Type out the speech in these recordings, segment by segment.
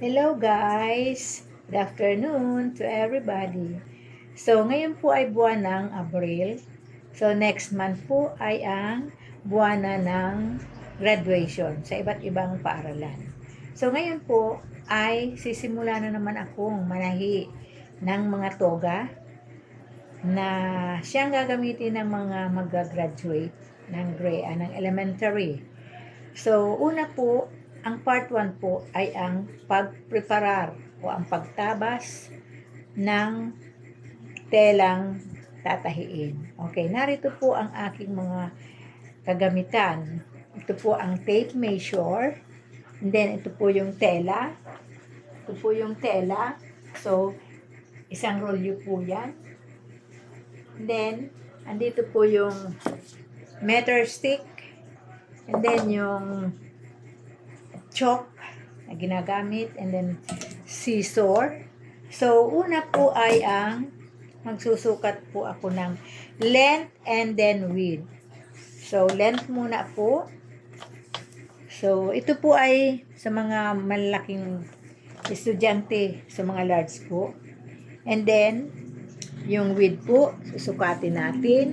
Hello guys! Good afternoon to everybody. So ngayon po ay buwan ng Abril. So next month po ay ang buwan na ng graduation sa iba't ibang paaralan. So ngayon po ay sisimula na naman akong manahi ng mga toga na siyang gagamitin ng mga mag-graduate ng elementary. So, una po, ang part 1 po ay ang pagpreparar o ang pagtabas ng telang tatahiin. Okay, narito po ang aking mga kagamitan. Ito po ang tape measure. And then, ito po yung tela. Ito po yung tela. So, isang rolyo po yan. And then, andito po yung meter stick. And then, yung chalk na ginagamit. And then, scissor. So, una po ay ang magsusukat po ako ng length and then width. So, length muna po. So, ito po ay sa mga malaking estudyante, sa mga large po. And then, yung width po, susukatin natin.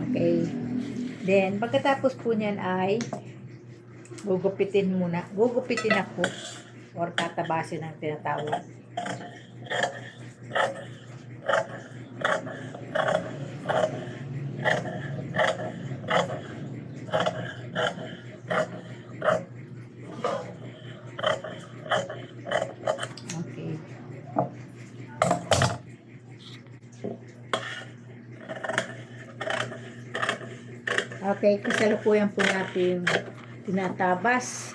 Okay. Then, pagkatapos po niyan ay gugupitin muna. Gugupitin ako or tatabasin ang tinatawag. Okay. Okay, kasalukuyan po natin tinatabas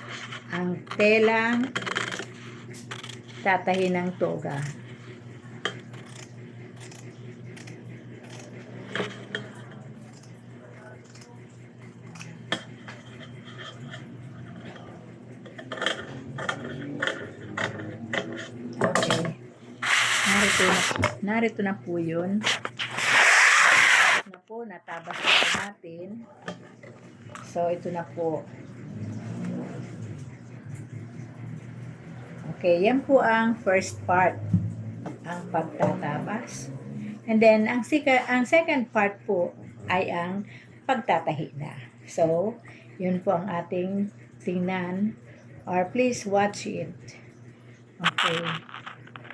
ang telang tatahi ng toga. Okay. Narito na po yun. Na po, natabas na po natin. So, ito na po. Okay, yan po ang first part, ang pagtatabas. And then, ang second part po ay ang pagtatahi na. So, yun po ang ating tingnan. Or please watch it. Okay.